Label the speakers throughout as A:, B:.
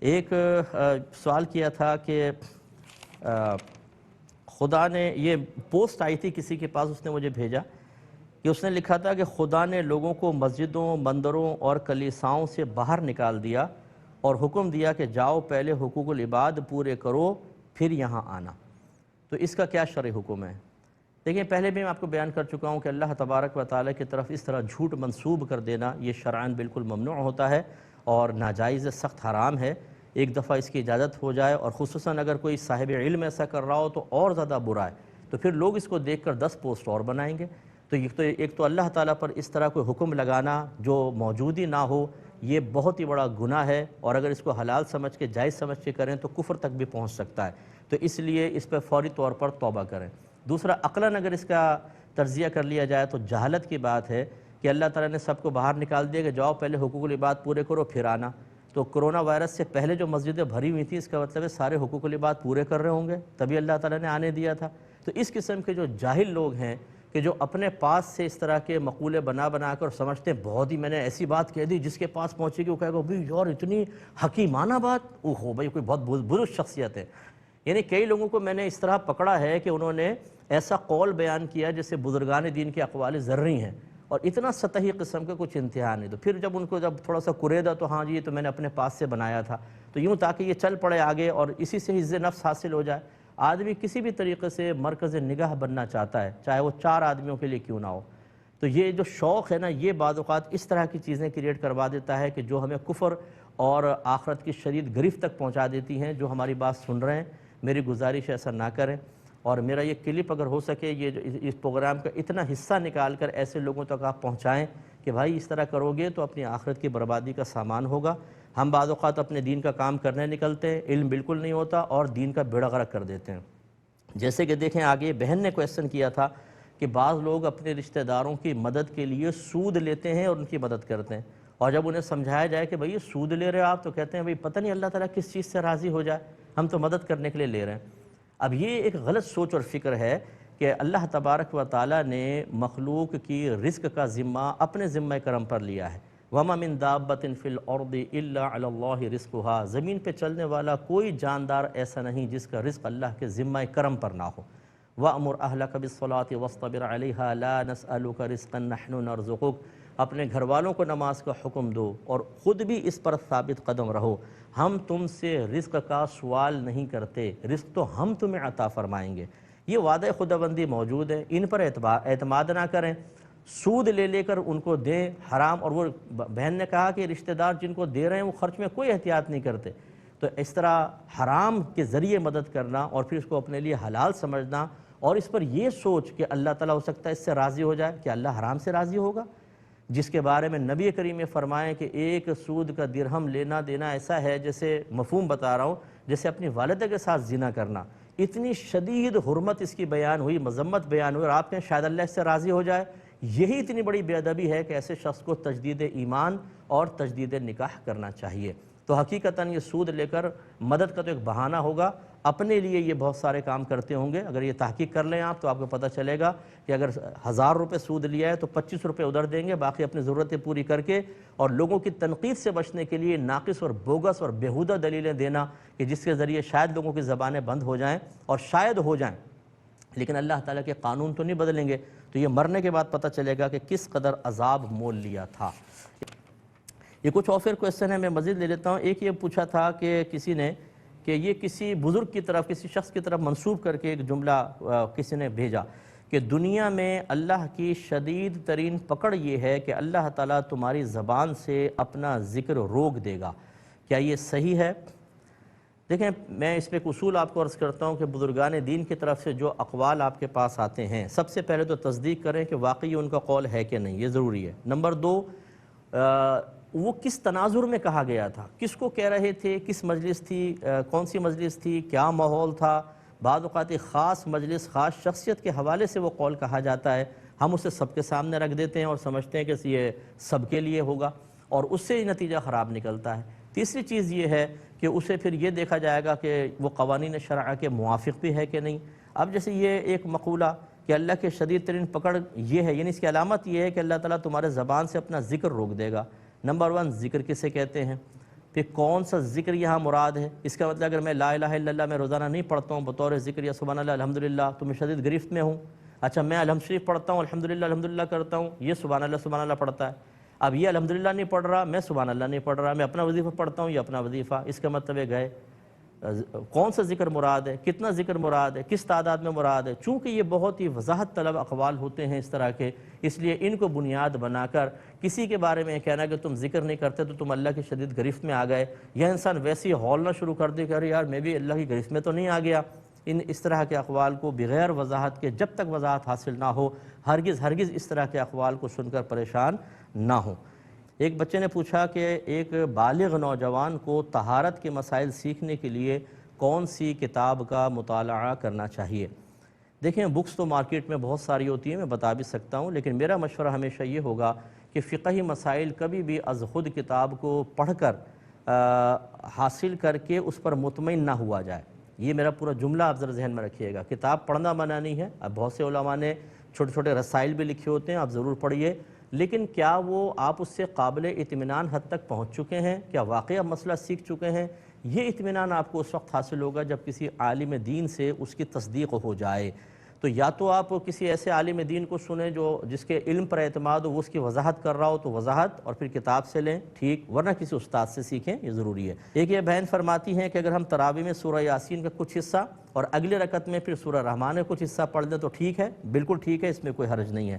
A: ایک سوال کیا تھا کہ خدا نے، یہ پوسٹ آئی تھی کسی کے پاس، اس نے مجھے بھیجا کہ اس نے لکھا تھا کہ خدا نے لوگوں کو مسجدوں، مندروں اور کلیساؤں سے باہر نکال دیا اور حکم دیا کہ جاؤ پہلے حقوق العباد پورے کرو پھر یہاں آنا۔ تو اس کا کیا شرعی حکم ہے؟ دیکھیں، پہلے بھی میں آپ کو بیان کر چکا ہوں کہ اللہ تبارک و تعالیٰ کی طرف اس طرح جھوٹ منسوب کر دینا یہ شرعاً بالکل ممنوع ہوتا ہے اور ناجائز، سخت حرام ہے۔ ایک دفعہ اس کی اجازت ہو جائے، اور خصوصاً اگر کوئی صاحب علم ایسا کر رہا ہو تو اور زیادہ برا ہے، تو پھر لوگ اس کو دیکھ کر 10 پوسٹ اور بنائیں گے۔ تو ایک تو اللہ تعالیٰ پر اس طرح کوئی حکم لگانا جو موجود ہی نہ ہو، یہ بہت ہی بڑا گناہ ہے، اور اگر اس کو حلال سمجھ کے، جائز سمجھ کے کریں تو کفر تک بھی پہنچ سکتا ہے۔ تو اس لیے اس پہ فوری طور پر توبہ کریں۔ دوسرا، عقلاً اگر اس کا تجزیہ کر لیا جائے تو جہالت کی بات ہے کہ اللہ تعالیٰ نے سب کو باہر نکال دیا کہ جاؤ پہلے حقوق العباد پورے کرو پھر آنا۔ تو کرونا وائرس سے پہلے جو مسجدیں بھری ہوئی تھیں، اس کا مطلب ہے سارے حقوق العباد پورے کر رہے ہوں گے، تبھی اللہ تعالیٰ نے آنے دیا تھا۔ تو اس قسم کے جو جاہل لوگ ہیں کہ جو اپنے پاس سے اس طرح کے مقولے بنا بنا کر سمجھتے ہیں بہت ہی میں نے ایسی بات کہہ دی، جس کے پاس پہنچے گی وہ کہے گا بھئی یار اتنی حکیمانہ بات، اوہو بھئی کوئی بہت بزرگ شخصیت ہے۔ یعنی کئی لوگوں کو میں نے اس طرح پکڑا ہے کہ انہوں نے ایسا قول بیان کیا جیسے بزرگان دین کے اقوال ذرری ہیں، اور اتنا سطحی قسم کا کچھ انتہا نہیں۔ تو پھر جب ان کو تھوڑا سا کریدا تو ہاں جی یہ تو میں نے اپنے پاس سے بنایا تھا، تو یوں تاکہ یہ چل پڑے آگے اور اسی سے عزت نفس حاصل ہو جائے۔ آدمی کسی بھی طریقے سے مرکز نگاہ بننا چاہتا ہے، چاہے وہ 4 آدمیوں کے لیے کیوں نہ ہو۔ تو یہ جو شوق ہے نا، یہ بعض اوقات اس طرح کی چیزیں کریٹ کروا دیتا ہے کہ جو ہمیں کفر اور آخرت کی شدید گرفت تک پہنچا دیتی ہیں۔ جو ہماری بات سن رہے ہیں، میری گزارش ایسا نہ کریں، اور میرا یہ کلپ اگر ہو سکے یہ جو اس پروگرام کا اتنا حصہ نکال کر ایسے لوگوں تک آپ پہنچائیں کہ بھائی اس طرح کرو گے تو اپنی آخرت کی بربادی کا سامان ہوگا۔ ہم بعض اوقات اپنے دین کا کام کرنے نکلتے ہیں، علم بالکل نہیں ہوتا اور دین کا بیڑا غرق کر دیتے ہیں۔ جیسے کہ دیکھیں آگے بہن نے کویسچن کیا تھا کہ بعض لوگ اپنے رشتہ داروں کی مدد کے لیے سود لیتے ہیں اور ان کی مدد کرتے ہیں، اور جب انہیں سمجھایا جائے کہ بھئی یہ سود لے رہے آپ، تو کہتے ہیں بھئی پتہ نہیں اللہ تعالیٰ کس چیز سے راضی ہو جائے، ہم تو مدد کرنے کے لیے لے رہے ہیں۔ اب یہ ایک غلط سوچ اور فکر ہے کہ اللہ تبارک و تعالیٰ نے مخلوق کی رزق کا ذمہ اپنے ذمہ کرم پر لیا ہے۔ وَمَا مِن دَابَّةٍ فِي الْأَرْضِ إِلَّا عَلَى اللَّهِ رِزْقُهَا، زمین پہ چلنے والا کوئی جاندار ایسا نہیں جس کا رزق اللہ کے ذمہ کرم پر نہ ہو۔ وَأْمُرْ أَهْلَكَ بِالصَّلَاةِ وَاصْطَبِرْ عَلَيْهَا لَا نَسْأَلُكَ رِزْقًا نَحْنُ نَرْزُقُكَ، اپنے گھر والوں کو نماز کا حکم دو اور خود بھی اس پر ثابت قدم رہو، ہم تم سے رزق کا سوال نہیں کرتے، رزق تو ہم تمہیں عطا فرمائیں گے۔ یہ وعدہ خداوندی موجود ہے، ان پر اعتماد نہ کریں، سود لے لے کر ان کو دیں حرام۔ اور وہ بہن نے کہا کہ رشتہ دار جن کو دے رہے ہیں وہ خرچ میں کوئی احتیاط نہیں کرتے، تو اس طرح حرام کے ذریعے مدد کرنا اور پھر اس کو اپنے لیے حلال سمجھنا، اور اس پر یہ سوچ کہ اللہ تعالیٰ ہو سکتا ہے اس سے راضی ہو جائے، کہ اللہ حرام سے راضی ہوگا، جس کے بارے میں نبی کریم نے فرمائے کہ ایک سود کا درہم لینا دینا ایسا ہے، جیسے مفہوم بتا رہا ہوں، جیسے اپنی والدہ کے ساتھ زنا کرنا۔ اتنی شدید حرمت اس کی بیان ہوئی، مذمت بیان ہوئی، اور آپ کہیں شاید اللہ اس سے راضی ہو جائے۔ یہی اتنی بڑی بے ادبی ہے کہ ایسے شخص کو تجدید ایمان اور تجدید نکاح کرنا چاہیے۔ تو حقیقتاً یہ سود لے کر مدد کا تو ایک بہانہ ہوگا، اپنے لیے یہ بہت سارے کام کرتے ہوں گے۔ اگر یہ تحقیق کر لیں آپ تو آپ کو پتہ چلے گا کہ اگر 1000 روپے سود لیا ہے تو 25 روپے ادھر دیں گے، باقی اپنی ضرورتیں پوری کر کے، اور لوگوں کی تنقید سے بچنے کے لیے ناقص اور بوگس اور بیہودہ دلیلیں دینا کہ جس کے ذریعے شاید لوگوں کی زبانیں بند ہو جائیں، اور شاید ہو جائیں، لیکن اللہ تعالیٰ کے قانون تو نہیں بدلیں گے۔ تو یہ مرنے کے بعد پتہ چلے گا کہ کس قدر عذاب مول لیا تھا۔ یہ کچھ اور پھر کویسچن ہے، میں مزید لے لیتا ہوں۔ ایک یہ پوچھا تھا کہ کسی نے کہ یہ کسی بزرگ کی طرف، کسی شخص کی طرف منسوب کر کے ایک جملہ کسی نے بھیجا کہ دنیا میں اللہ کی شدید ترین پکڑ یہ ہے کہ اللہ تعالیٰ تمہاری زبان سے اپنا ذکر روک دے گا، کیا یہ صحیح ہے؟ دیکھیں، میں اس پہ ایک اصول آپ کو عرض کرتا ہوں کہ بزرگان دین کی طرف سے جو اقوال آپ کے پاس آتے ہیں، سب سے پہلے تو تصدیق کریں کہ واقعی ان کا قول ہے کہ نہیں، یہ ضروری ہے۔ نمبر 2، وہ کس تناظر میں کہا گیا تھا، کس کو کہہ رہے تھے، کس مجلس تھی، کون سی مجلس تھی، کیا ماحول تھا۔ بعض اوقات ایک خاص مجلس، خاص شخصیت کے حوالے سے وہ قول کہا جاتا ہے، ہم اسے سب کے سامنے رکھ دیتے ہیں اور سمجھتے ہیں کہ یہ سب کے لیے ہوگا، اور اس سے نتیجہ خراب نکلتا ہے۔ تیسری چیز یہ ہے کہ اسے پھر یہ دیکھا جائے گا کہ وہ قوانین شرع کے موافق بھی ہے کہ نہیں۔ اب جیسے یہ ایک مقولہ کہ اللہ کے شدید ترین پکڑ یہ ہے، یعنی اس کی علامت یہ ہے کہ اللہ تعالیٰ تمہارے زبان سے اپنا ذکر روک دے گا۔ نمبر 1، ذکر کسے کہتے ہیں؟ پھر کون سا ذکر یہاں مراد ہے؟ اس کا مطلب اگر میں لا الہ الا اللہ میں روزانہ نہیں پڑھتا ہوں بطور ذکر یا سبحان اللہ الحمدللہ تو میں شدید گرفت میں ہوں۔ اچھا میں الحمد شریف پڑھتا ہوں الحمدللہ کرتا ہوں، یہ سبحان اللہ پڑھتا ہے، اب یہ الحمدللہ نہیں پڑھ رہا، میں سبحان اللہ نہیں پڑھ رہا، میں اپنا وظیفہ پڑھتا ہوں، یہ اپنا وظیفہ، اس کا مطلب ہے گئے۔ کون سا ذکر مراد ہے، کتنا ذکر مراد ہے، کس تعداد میں مراد ہے؟ چونکہ یہ بہت ہی وضاحت طلب اقوال ہوتے ہیں اس طرح کے، اس لیے ان کو بنیاد بنا کر کسی کے بارے میں کہنا کہ تم ذکر نہیں کرتے تو تم اللہ کی شدید گرفت میں آ گئے، یا انسان ویسے ہی ہولنا شروع کر دے کہ ارے یار میں بھی اللہ کی گرفت میں تو نہیں آ گیا۔ اس طرح کے اقوال کو بغیر وضاحت کے، جب تک وضاحت حاصل نہ ہو، ہرگز اس طرح کے اقوال کو سن کر پریشان نہ ہوں۔ ایک بچے نے پوچھا کہ ایک بالغ نوجوان کو طہارت کے مسائل سیکھنے کے لیے کون سی کتاب کا مطالعہ کرنا چاہیے؟ دیکھیں بکس تو مارکیٹ میں بہت ساری ہوتی ہیں، میں بتا بھی سکتا ہوں، لیکن میرا مشورہ ہمیشہ یہ ہوگا کہ فقہی مسائل کبھی بھی از خود کتاب کو پڑھ کر حاصل کر کے اس پر مطمئن نہ ہوا جائے۔ یہ میرا پورا جملہ آپ ذرا ذہن میں رکھیے گا، کتاب پڑھنا منع نہیں ہے، اب بہت سے علماء نے چھوٹے چھوٹے رسائل بھی لکھے ہوتے ہیں، آپ ضرور پڑھیے، لیکن کیا وہ آپ اس سے قابل اطمینان حد تک پہنچ چکے ہیں؟ کیا واقعی آپ مسئلہ سیکھ چکے ہیں؟ یہ اطمینان آپ کو اس وقت حاصل ہوگا جب کسی عالم دین سے اس کی تصدیق ہو جائے۔ تو یا تو آپ کسی ایسے عالم دین کو سنیں جس کے علم پر اعتماد ہو، وہ اس کی وضاحت کر رہا ہو تو وضاحت، اور پھر کتاب سے لیں، ٹھیک، ورنہ کسی استاد سے سیکھیں، یہ ضروری ہے۔ ایک یہ بہن فرماتی ہیں کہ اگر ہم تراویح میں سورہ یاسین کا کچھ حصہ اور اگلے رکعت میں پھر سورہ رحمان کا کچھ حصہ پڑھ دیں تو ٹھیک ہے، بالکل ٹھیک ہے، اس میں کوئی حرج نہیں ہے۔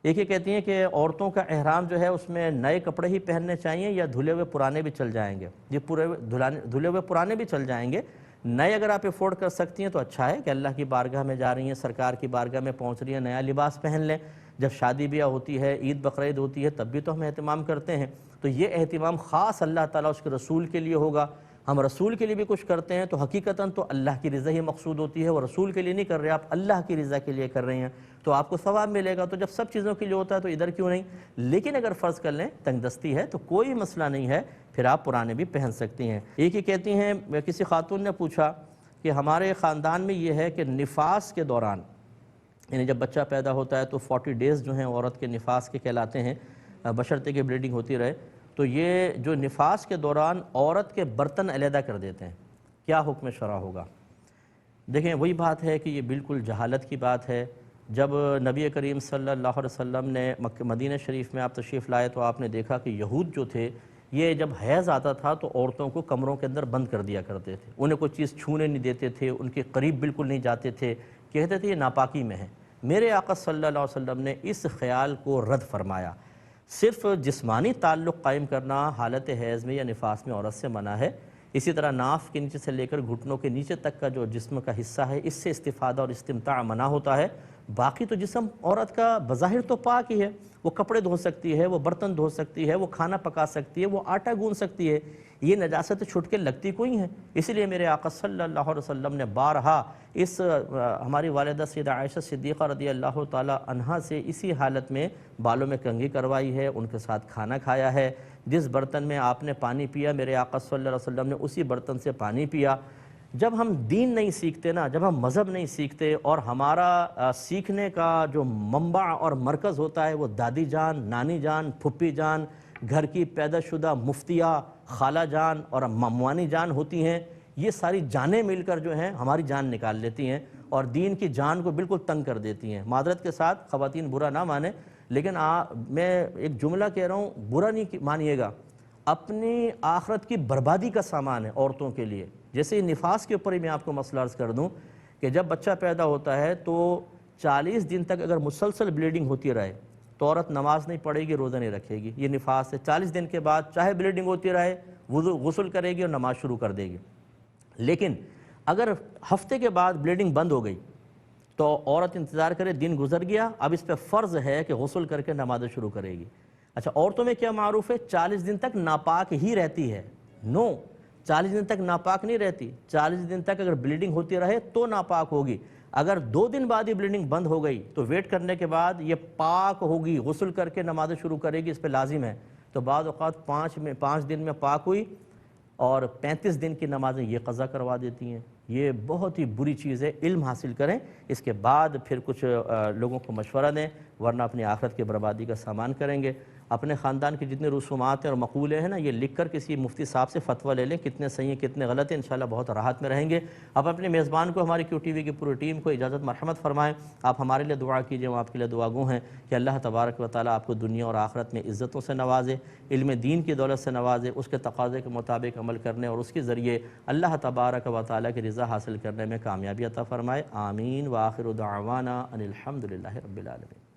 A: ایک یہ کہتی ہیں کہ عورتوں کا احرام جو ہے اس میں نئے کپڑے ہی پہننے چاہیے یا دھلے ہوئے پرانے بھی چل جائیں گے؟ یہ دھلے ہوئے پرانے بھی چل جائیں گے، نئے اگر آپ افورڈ کر سکتی ہیں تو اچھا ہے کہ اللہ کی بارگاہ میں جا رہی ہیں، سرکار کی بارگاہ میں پہنچ رہی ہیں، نیا لباس پہن لیں۔ جب شادی بیاہ ہوتی ہے، عید بقرعید ہوتی ہے، تب بھی تو ہم اہتمام کرتے ہیں، تو یہ اہتمام خاص اللہ تعالیٰ اس کے رسول کے لیے ہوگا۔ ہم رسول کے لیے بھی کچھ کرتے ہیں تو حقیقتاً تو اللہ کی رضا ہی مقصود ہوتی ہے، وہ رسول کے لیے نہیں کر رہے، آپ اللہ کی رضا کے لیے کر رہے ہیں تو آپ کو ثواب ملے گا۔ تو جب سب چیزوں کے لیے ہوتا ہے تو ادھر کیوں نہیں؟ لیکن اگر فرض کر لیں تنگ دستی ہے تو کوئی مسئلہ نہیں ہے، پھر آپ پرانے بھی پہن سکتی ہیں۔ ایک ہی کہتی ہیں، کسی خاتون نے پوچھا کہ ہمارے خاندان میں یہ ہے کہ نفاس کے دوران، یعنی جب بچہ پیدا ہوتا ہے تو 40 ڈیز جو ہیں عورت کے نفاس کے کہلاتے ہیں، بشرطے کہ بلیڈنگ ہوتی رہے، تو یہ جو نفاس کے دوران عورت کے برتن علیحدہ کر دیتے ہیں، کیا حکم شرع ہوگا؟ دیکھیں وہی بات ہے کہ یہ بالکل جہالت کی بات ہے۔ جب نبی کریم صلی اللہ علیہ وسلم نے مدینہ شریف میں آپ تشریف لائے تو آپ نے دیکھا کہ یہود جو تھے یہ جب حیض آتا تھا تو عورتوں کو کمروں کے اندر بند کر دیا کرتے تھے، انہیں کوئی چیز چھونے نہیں دیتے تھے، ان کے قریب بالکل نہیں جاتے تھے، کہتے تھے یہ ناپاکی میں ہے۔ میرے آقا صلی اللہ علیہ وسلم نے اس خیال کو رد فرمایا، صرف جسمانی تعلق قائم کرنا حالت حیض میں یا نفاس میں عورت سے منع ہے، اسی طرح ناف کے نیچے سے لے کر گھٹنوں کے نیچے تک کا جو جسم کا حصہ ہے اس سے استفادہ اور استمتاع منع ہوتا ہے۔ باقی تو جسم عورت کا بظاہر تو پاک ہی ہے، وہ کپڑے دھو سکتی ہے، وہ برتن دھو سکتی ہے، وہ کھانا پکا سکتی ہے، وہ آٹا گون سکتی ہے، یہ نجاست چھٹ کے لگتی کوئی ہیں۔ اسی لیے میرے آقا صلی اللہ علیہ وسلم نے بارہا ہماری والدہ سیدہ عائشہ صدیقہ رضی اللہ تعالی عنہا سے اسی حالت میں بالوں میں کنگھی کروائی ہے، ان کے ساتھ کھانا کھایا ہے۔ جس برتن میں آپ نے پانی پیا میرے آقا صلی اللہ علیہ وسلم نے اسی برتن سے پانی پیا۔ جب ہم دین نہیں سیکھتے نا، جب ہم مذہب نہیں سیکھتے اور ہمارا سیکھنے کا جو منبع اور مرکز ہوتا ہے وہ دادی جان، نانی جان، پھپھی جان، گھر کی پیدا شدہ مفتیہ، خالہ جان اور مموانی جان ہوتی ہیں، یہ ساری جانیں مل کر جو ہیں ہماری جان نکال لیتی ہیں اور دین کی جان کو بالکل تنگ کر دیتی ہیں۔ معذرت کے ساتھ خواتین برا نہ مانیں، لیکن میں ایک جملہ کہہ رہا ہوں، برا نہیں مانیے گا، اپنی آخرت کی بربادی کا سامان ہے عورتوں کے لیے۔ جیسے نفاس کے اوپر ہی میں آپ کو مسئلہ عرض کر دوں کہ جب بچہ پیدا ہوتا ہے تو 40 دن تک اگر مسلسل بلیڈنگ ہوتی رہے تو عورت نماز نہیں پڑھے گی، روزہ نہیں رکھے گی، یہ نفاس ہے۔ 40 دن کے بعد چاہے بلیڈنگ ہوتی رہے غسل کرے گی اور نماز شروع کر دے گی۔ لیکن اگر ہفتے کے بعد بلیڈنگ بند ہو گئی تو عورت انتظار کرے، دن گزر گیا، اب اس پہ فرض ہے کہ غسل کر کے نماز شروع کرے گی۔ اچھا عورتوں میں کیا معروف ہے؟ 40 دن تک ناپاک ہی رہتی ہے، 40 دن تک ناپاک نہیں رہتی، 40 دن تک اگر بلیڈنگ ہوتی رہے تو ناپاک ہوگی۔ اگر 2 دن بعد ہی بلیڈنگ بند ہو گئی تو ویٹ کرنے کے بعد یہ پاک ہوگی، غسل کر کے نماز شروع کرے گی، اس پہ لازم ہے۔ تو بعض اوقات 5 دن میں پاک ہوئی اور 35 دن کی نمازیں یہ قضا کروا دیتی ہیں۔ یہ بہت ہی بری چیز ہے، علم حاصل کریں، اس کے بعد پھر کچھ لوگوں کو مشورہ دیں، ورنہ اپنی آخرت کی بربادی کا سامان کریں گے۔ اپنے خاندان کی جتنے رسومات ہیں اور مقولے ہیں نا، یہ لکھ کر کسی مفتی صاحب سے فتویٰ لے لیں کتنے صحیح ہیں کتنے غلط ہیں، انشاءاللہ بہت راحت میں رہیں گے۔ آپ اپنے میزبان کو، ہماری QTV کی پوری ٹیم کو اجازت مرحمت فرمائیں۔ آپ ہمارے لیے دعا کیجئے، ہم آپ کے لیے دعا گو ہیں کہ اللہ تبارک و تعالیٰ آپ کو دنیا اور آخرت میں عزتوں سے نوازے، علم دین کی دولت سے نوازے، اس کے تقاضے کے مطابق عمل کرنے اور اس کے ذریعے اللہ تبارک و تعالیٰ کی رضا حاصل کرنے میں کامیابی عطا فرمائے۔ آمین۔ وآخر دعوانا ان الحمد للہ رب العالمین۔